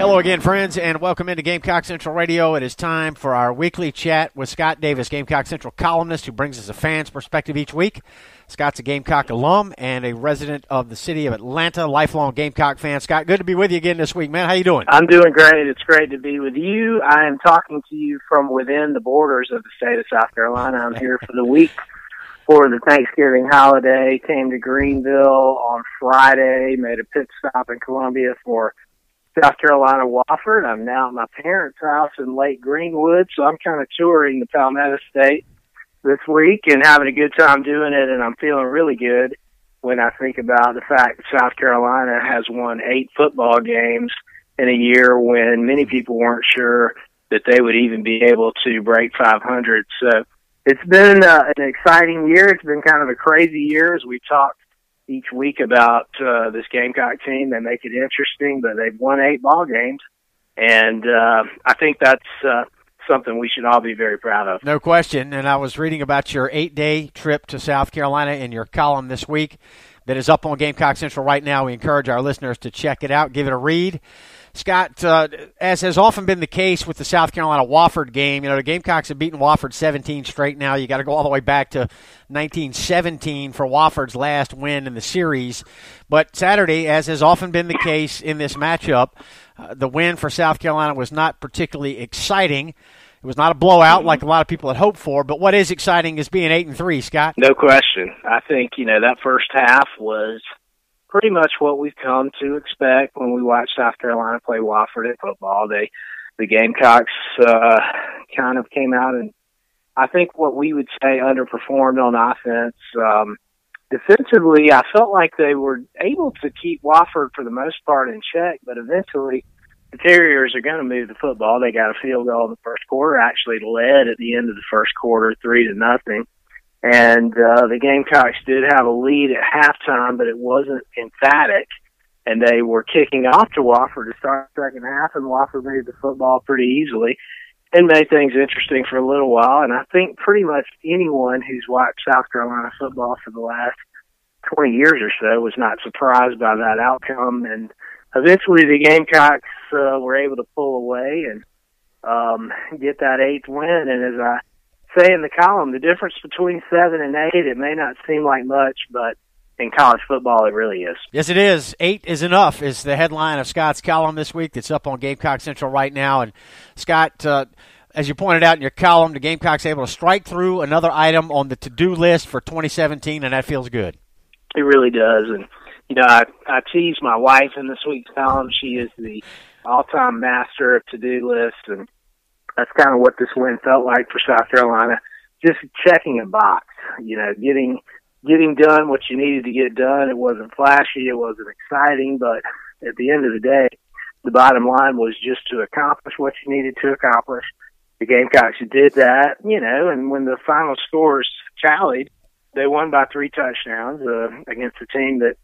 Hello again, friends, and welcome into Gamecock Central Radio. It is time for our weekly chat with Scott Davis, Gamecock Central columnist who brings us a fan's perspective each week. Scott's a Gamecock alum and a resident of the city of Atlanta, lifelong Gamecock fan. Scott, good to be with you again this week, man. How you doing? I'm doing great. It's great to be with you. I am talking to you from within the borders of the state of South Carolina. I'm here for the week for the Thanksgiving holiday. Came to Greenville on Friday, made a pit stop in Columbia for South Carolina Wofford. I'm now at my parents' house in Lake Greenwood, so I'm kind of touring the Palmetto State this week and having a good time doing it, and I'm feeling really good when I think about the fact that South Carolina has won 8 football games in a year when many people weren't sure that they would even be able to break 500. So it's been an exciting year. It's been kind of a crazy year as we talked each week about this Gamecock team. They make it interesting, but they've won 8 ball games, and I think that's something we should all be very proud of. No question, and I was reading about your 8-day trip to South Carolina in your column this week that is up on Gamecock Central right now. We encourage our listeners to check it out, give it a read. Scott, as has often been the case with the South Carolina Wofford game, the Gamecocks have beaten Wofford 17 straight now. You got to go all the way back to 1917 for Wofford's last win in the series. But Saturday, as has often been the case in this matchup, the win for South Carolina was not particularly exciting. It was not a blowout like a lot of people had hoped for, but what is exciting is being 8-3, Scott. No question. I think, that first half was pretty much what we've come to expect when we watch South Carolina play Wofford in football. The Gamecocks kind of came out and I think what we would say underperformed on offense. Defensively, I felt like they were able to keep Wofford for the most part in check, but eventually the Terriers are going to move the football. They got a field goal in the first quarter, actually led at the end of the first quarter 3-0. And the Gamecocks did have a lead at halftime, but it wasn't emphatic. And they were kicking off to Wofford to start the second half, and Wofford moved the football pretty easily and made things interesting for a little while. And I think pretty much anyone who's watched South Carolina football for the last 20 years or so was not surprised by that outcome. And eventually the Gamecocks were able to pull away and get that 8th win. And as I say in the column, the difference between 7 and 8, it may not seem like much, but in college football, it really is. Yes, it is. 8 is enough is the headline of Scott's column this week that's up on Gamecock Central right now. And Scott, as you pointed out in your column, the Gamecocks able to strike through another item on the to-do list for 2017, and that feels good. It really does. And, I tease my wife in this week's column. She is the all-time master of to-do lists, and that's kind of what this win felt like for South Carolina. Just checking a box, getting done what you needed to get done. It wasn't flashy, it wasn't exciting, but at the end of the day, the bottom line was just to accomplish what you needed to accomplish. The Gamecocks did that, and when the final scores tallied, they won by 3 touchdowns against a team that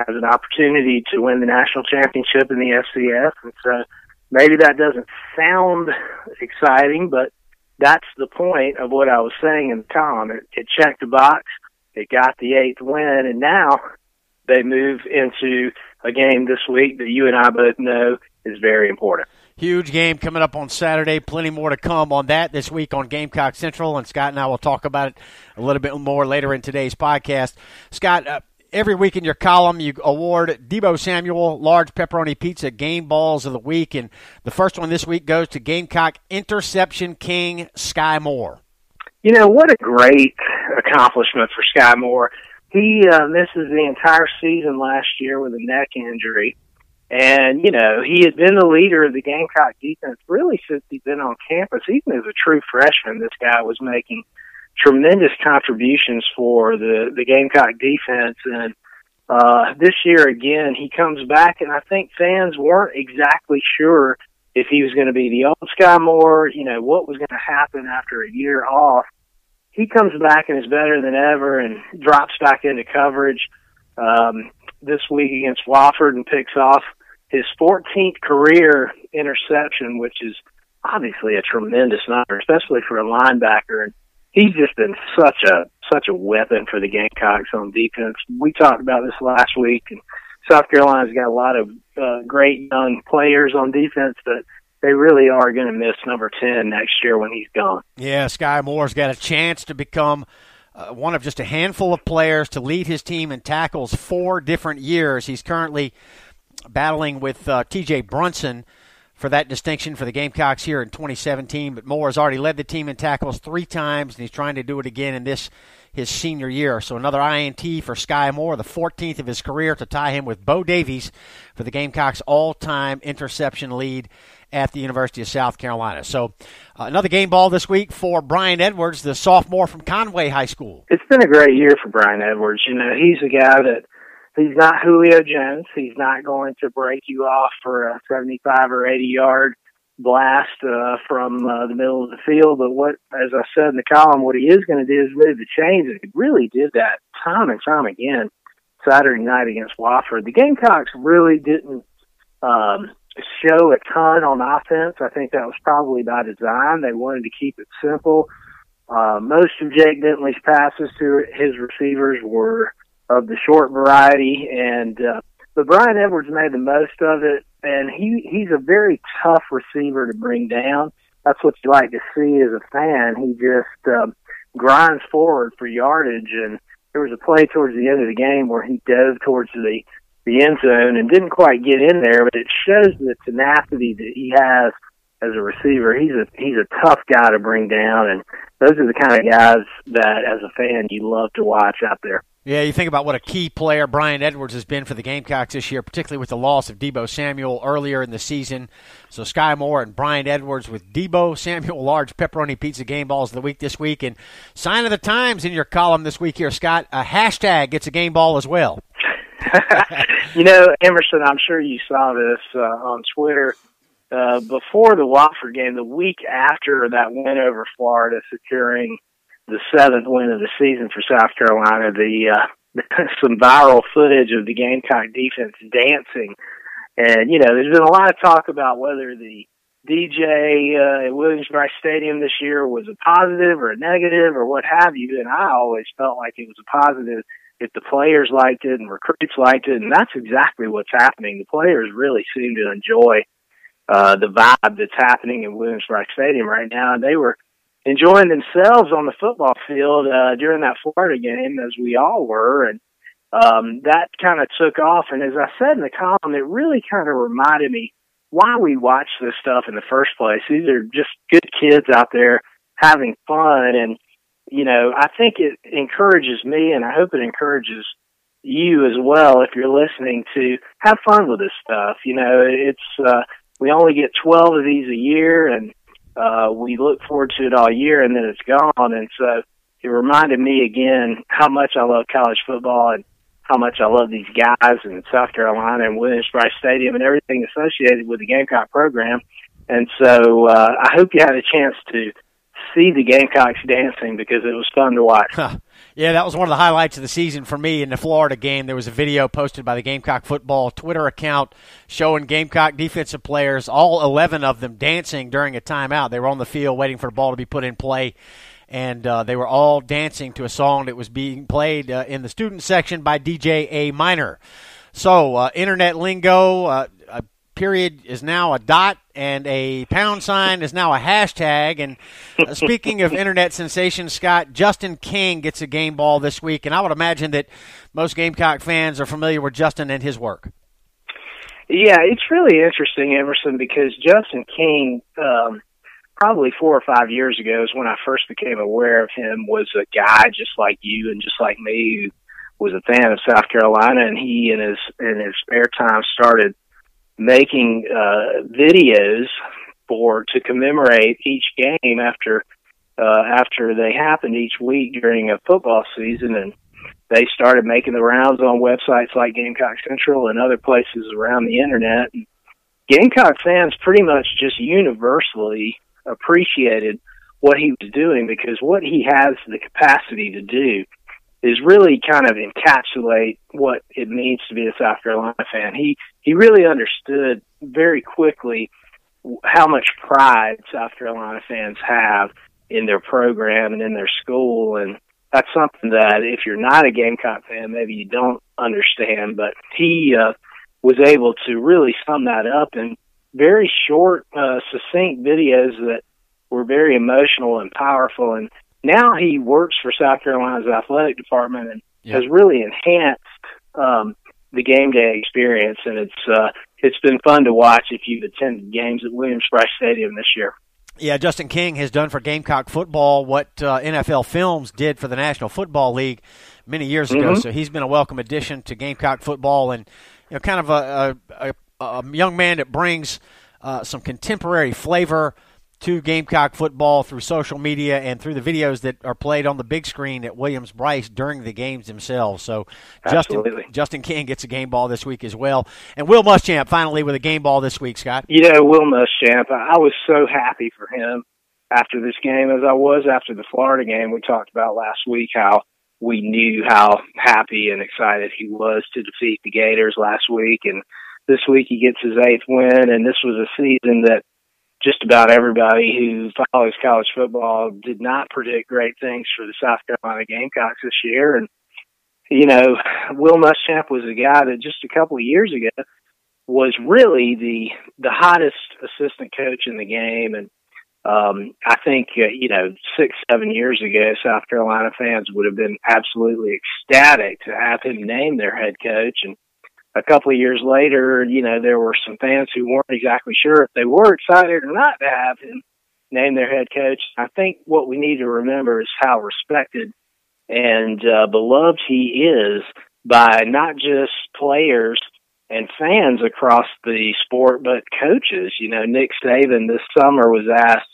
has an opportunity to win the national championship in the FCS. And so maybe that doesn't sound exciting, but that's the point of what I was saying in the column. It checked the box. It got the 8th win, and now they move into a game this week that you and I both know is very important. Huge game coming up on Saturday. Plenty more to come on that this week on Gamecock Central, and Scott and I will talk about it a little bit more later in today's podcast. Scott, every week in your column, you award Debo Samuel Large Pepperoni Pizza Game Balls of the Week, and the first one this week goes to Gamecock Interception King Sky Moore. What a great accomplishment for Sky Moore. He misses the entire season last year with a neck injury. And, he had been the leader of the Gamecock defense really since he'd been on campus. Even as a true freshman, this guy was making tremendous contributions for the Gamecock defense. And this year, again, he comes back, and I think fans weren't exactly sure if he was going to be the old Sky Moore, what was going to happen after a year off. He comes back and is better than ever and drops back into coverage this week against Wofford and picks off his 14th career interception, which is obviously a tremendous number, especially for a linebacker. And he's just been such a weapon for the Gamecocks on defense. We talked about this last week and South Carolina's got a lot of great young players on defense, but they really are going to miss number 10 next year when he's gone. Yeah, Sky Moore's got a chance to become one of just a handful of players to lead his team in tackles 4 different years. He's currently battling with T.J. Brunson for that distinction for the Gamecocks here in 2017, but Moore has already led the team in tackles 3 times, and he's trying to do it again in his senior year. So another INT for Sky Moore, the 14th of his career, to tie him with Bo Davies for the Gamecocks' all-time interception lead at the University of South Carolina. So another game ball this week for Brian Edwards, the sophomore from Conway High School. It's been a great year for Brian Edwards. You know, he's a guy that he's not Julio Jones. He's not going to break you off for a 75 or 80-yard blast from the middle of the field. But what, as I said in the column, what he is going to do is move the chains. And he really did that time and time again Saturday night against Wofford. The Gamecocks really didn't show a ton on offense. I think that was probably by design. They wanted to keep it simple. Most of Jake Bentley's passes to his receivers were of the short variety, but Brian Edwards made the most of it, and he's a very tough receiver to bring down. That's what you like to see as a fan. He just grinds forward for yardage, and there was a play towards the end of the game where he dove towards the end zone and didn't quite get in there, but it shows the tenacity that he has as a receiver. He's a tough guy to bring down, and those are the kind of guys that, as a fan, you love to watch out there. Yeah, you think about what a key player Brian Edwards has been for the Gamecocks this year, particularly with the loss of Debo Samuel earlier in the season. So Sky Moore and Brian Edwards with Debo Samuel, large pepperoni pizza game balls of the week this week. And sign of the times in your column this week here, Scott, a hashtag gets a game ball as well. You know, Emerson, I'm sure you saw this on Twitter. Before the Wofford game, the week after that win over Florida, securing the 7th win of the season for South Carolina, some viral footage of the Gamecock defense dancing. And, you know, there's been a lot of talk about whether the DJ at Williams-Brice Stadium this year was a positive or a negative or what have you, and I always felt like it was a positive if the players liked it and recruits liked it, and that's exactly what's happening. The players really seem to enjoy the vibe that's happening in Williams-Brice Stadium right now, and they were enjoying themselves on the football field during that Florida game, as we all were, and that kind of took off. And as I said in the column, it really kind of reminded me why we watch this stuff in the first place. These are just good kids out there having fun, and you know, I think it encourages me, and I hope it encourages you as well if you're listening, to have fun with this stuff. You know, it's we only get 12 of these a year, and we look forward to it all year, and then it's gone. And so it reminded me again how much I love college football and how much I love these guys in South Carolina and Williams-Brice Stadium and everything associated with the Gamecock program. And so I hope you had a chance to see the Gamecocks dancing, because it was fun to watch. Yeah, that was one of the highlights of the season for me in the Florida game. There was a video posted by the Gamecock football Twitter account showing Gamecock defensive players, all 11 of them, dancing during a timeout. They were on the field waiting for the ball to be put in play, and they were all dancing to a song that was being played in the student section by DJ A. Minor. So, internet lingo, a period is now a dot, and a pound sign is now a hashtag. And speaking of internet sensations, Scott, Justin King gets a game ball this week, and I would imagine that most Gamecock fans are familiar with Justin and his work. Yeah, it's really interesting, Emerson, because Justin King, probably 4 or 5 years ago is when I first became aware of him, was a guy just like you and just like me who was a fan of South Carolina, and he in his spare time started making videos to commemorate each game after they happened each week during a football season, and they started making the rounds on websites like Gamecock Central and other places around the internet. And Gamecock fans pretty much just universally appreciated what he was doing, because what he has the capacity to do is really kind of encapsulate what it means to be a South Carolina fan. He really understood very quickly how much pride South Carolina fans have in their program and in their school. And that's something that if you're not a Gamecock fan, maybe you don't understand. But he was able to really sum that up in very short, succinct videos that were very emotional and powerful. And now he works for South Carolina's athletic department and has really enhanced the game day experience. And it's been fun to watch if you've attended games at Williams-Brice Stadium this year. Yeah, Justin King has done for Gamecock football what NFL Films did for the National Football League many years ago. So he's been a welcome addition to Gamecock football, and kind of a young man that brings some contemporary flavor to Gamecock football through social media and through the videos that are played on the big screen at Williams-Brice during the games themselves. So Justin King gets a game ball this week as well. And Will Muschamp finally with a game ball this week, Scott. Will Muschamp, I was so happy for him after this game as I was after the Florida game. We talked about last week how we knew how happy and excited he was to defeat the Gators last week. And this week he gets his 8th win, and this was a season that just about everybody who follows college football did not predict great things for the South Carolina Gamecocks this year. And, Will Muschamp was a guy that just a couple of years ago was really the hottest assistant coach in the game. And I think, 6-7 years ago, South Carolina fans would have been absolutely ecstatic to have him named their head coach. And a couple of years later, there were some fans who weren't exactly sure if they were excited or not to have him named their head coach. I think what we need to remember is how respected and beloved he is by not just players and fans across the sport, but coaches. Nick Saban this summer was asked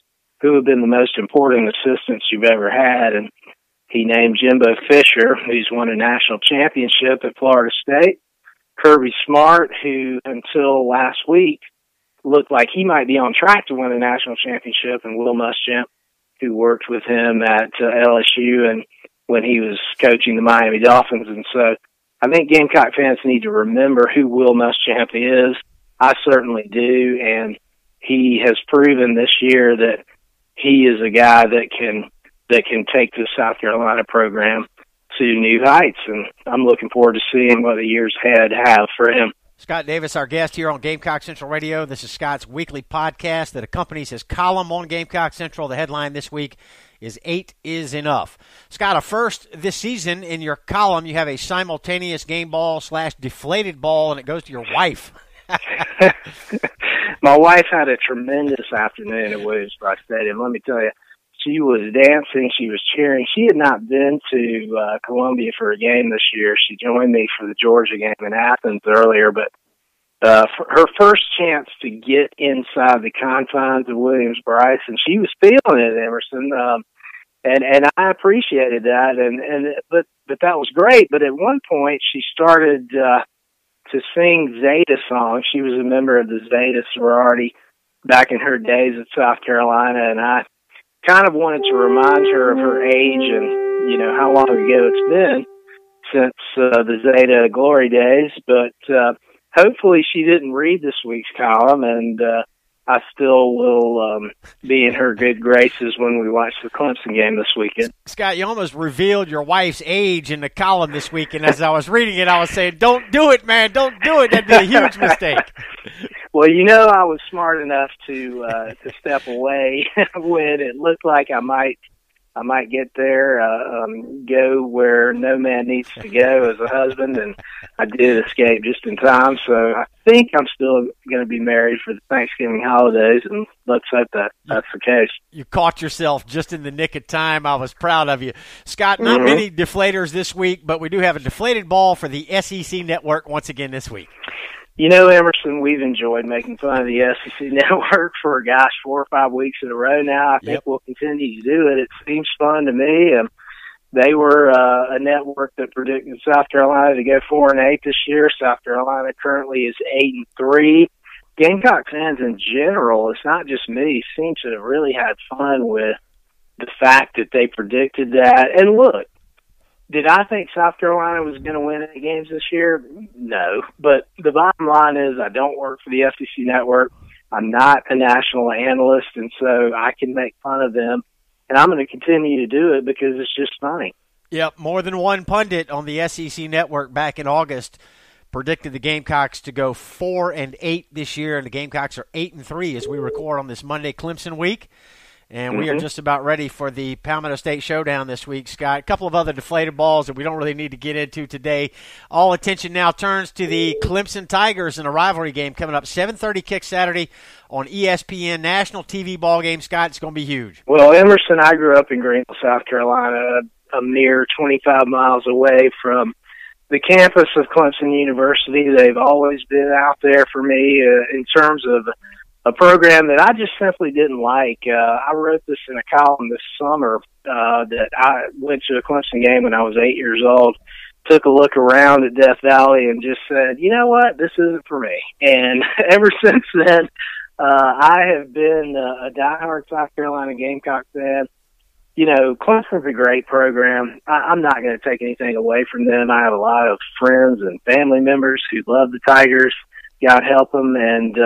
who have been the most important assistants you've ever had, and he named Jimbo Fisher, who's won a national championship at Florida State, Kirby Smart, who until last week looked like he might be on track to win a national championship, and Will Muschamp, who worked with him at LSU and when he was coaching the Miami Dolphins. And so I think Gamecock fans need to remember who Will Muschamp is. I certainly do, and he has proven this year that he is a guy that can take the South Carolina program to new heights, and I'm looking forward to seeing what the years ahead have for him. Scott Davis, our guest here on Gamecock Central Radio. This is Scott's weekly podcast that accompanies his column on Gamecock Central. The headline this week is 8 is enough. Scott, a first this season in your column, you have a simultaneous game ball / deflated ball, and it goes to your wife. My wife had a tremendous afternoon at Williams-Brice Stadium. Let me tell you, she was dancing, she was cheering. She had not been to Columbia for a game this year. She joined me for the Georgia game in Athens earlier, but for her first chance to get inside the confines of Williams-Brice, and she was feeling it, Emerson. And I appreciated that, but that was great. But at one point, she started to sing Zeta songs. She was a member of the Zeta sorority back in her days at South Carolina, and I kind of wanted to remind her of her age and, how long ago it's been since the Zeta glory days. But hopefully she didn't read this week's column, and I still will be in her good graces when we watch the Clemson game this weekend. Scott, you almost revealed your wife's age in the column this week, and as I was reading it, I was saying, don't do it, man, don't do it. That'd be a huge mistake. Well, I was smart enough to step away when it looked like I might get there, go where no man needs to go as a husband, and I did escape just in time. So I think I'm still going to be married for the Thanksgiving holidays, and let's hope that's the case. You caught yourself just in the nick of time. I was proud of you. Scott, not many deflators this week, but we do have a deflated ball for the SEC Network once again this week. Emerson, we've enjoyed making fun of the SEC Network for, 4 or 5 weeks in a row now. I think we'll continue to do it. It seems fun to me. They were a network that predicted South Carolina to go 4-8 this year. South Carolina currently is 8-3. Gamecock fans in general, it's not just me, seem to have really had fun with the fact that they predicted that. And look, did I think South Carolina was going to win any games this year? No. But the bottom line is I don't work for the SEC Network. I'm not a national analyst, and so I can make fun of them. And I'm going to continue to do it because it's just funny. Yep, more than one pundit on the SEC network back in August predicted the Gamecocks to go 4-8 this year, and the Gamecocks are 8-3 as we record on this Monday Clemson week. And we are just about ready for the Palmetto State Showdown this week, Scott. A couple of other deflated balls that we don't really need to get into today. All attention now turns to the Clemson Tigers in a rivalry game coming up. 7:30 kick Saturday on ESPN, national TV ball game, Scott. It's going to be huge. Well, Emerson, I grew up in Greenville, South Carolina, a mere 25 miles away from the campus of Clemson University. They've always been out there for me in terms of a program that I just simply didn't like. I wrote this in a column this summer that I went to a Clemson game when I was 8 years old, took a look around at Death Valley and just said, you know what, this isn't for me. And ever since then, I have been a diehard South Carolina Gamecock fan. You know, Clemson's a great program. I'm not going to take anything away from them. I have a lot of friends and family members who love the Tigers. God help them. And,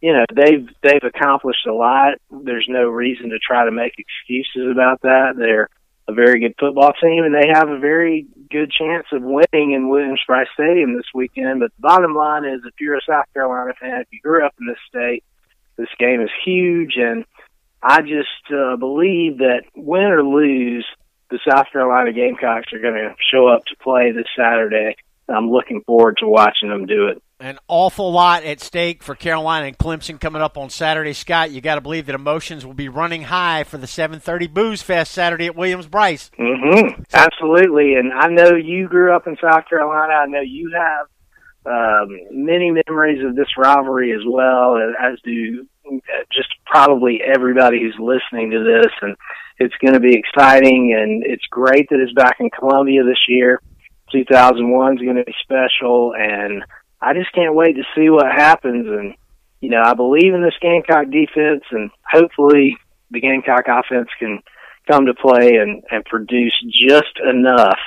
you know, they've accomplished a lot. There's no reason to try to make excuses about that. They're a very good football team, and they have a very good chance of winning in Williams-Brice Stadium this weekend. But the bottom line is, if you're a South Carolina fan, if you grew up in this state, this game is huge. And I just believe that win or lose, the South Carolina Gamecocks are going to show up to play this Saturday. I'm looking forward to watching them do it. An awful lot at stake for Carolina and Clemson coming up on Saturday, Scott. You got to believe that emotions will be running high for the 7:30 Booze Fest Saturday at Williams-Brice. Absolutely, and I know you grew up in South Carolina. I know you have many memories of this rivalry as well, as do just probably everybody who's listening to this. And it's going to be exciting, and it's great that it's back in Columbia this year. 2001 is going to be special, and I just can't wait to see what happens. And, you know, I believe in this Gamecock defense, and hopefully the Gamecock offense can come to play and produce just enough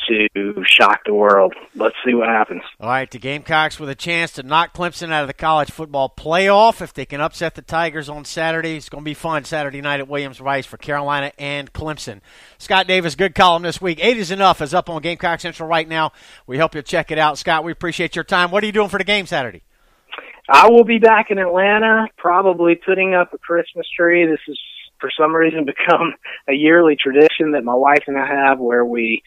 to shock the world. Let's see what happens. All right, the Gamecocks with a chance to knock Clemson out of the college football playoff if they can upset the Tigers on Saturday. It's going to be fun Saturday night at Williams-Brice for Carolina and Clemson. Scott Davis, good column this week. 8 is Enough is up on Gamecock Central right now. We hope you'll check it out. Scott, we appreciate your time. What are you doing for the game Saturday? I will be back in Atlanta, probably putting up a Christmas tree. This has, for some reason, become a yearly tradition that my wife and I have, where we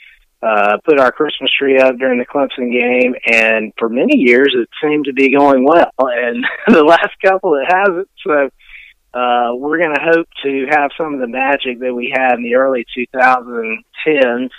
put our Christmas tree up during the Clemson game, and for many years it seemed to be going well, and the last couple it hasn't. So we're going to hope to have some of the magic that we had in the early 2010s,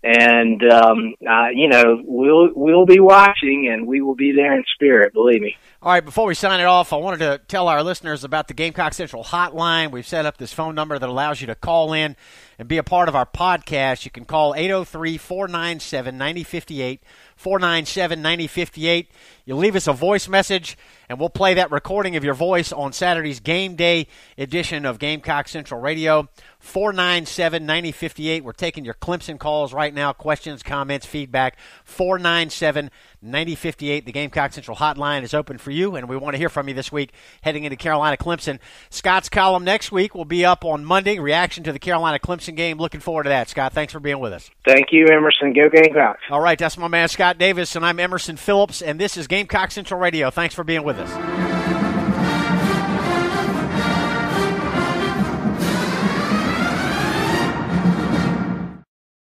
and you know, we'll be watching, and we will be there in spirit, believe me. All right, before we sign it off, I wanted to tell our listeners about the Gamecock Central hotline. We've set up this phone number that allows you to call in and be a part of our podcast. You can call 803-497-9058, 497-9058. You leave us a voice message, and we'll play that recording of your voice on Saturday's game day edition of Gamecock Central Radio, 497-9058. We're taking your Clemson calls right now, questions, comments, feedback, 497-9058. The Gamecock Central hotline is open for you, and we want to hear from you this week heading into Carolina-Clemson. Scott's column next week will be up on Monday, reaction to the Carolina-Clemson game. Looking forward to that, Scott. Thanks for being with us. Thank you, Emerson. Go Gamecocks. All right, that's my man Scott Davis, and I'm Emerson Phillips, and this is Gamecock Central Radio. Thanks for being with us.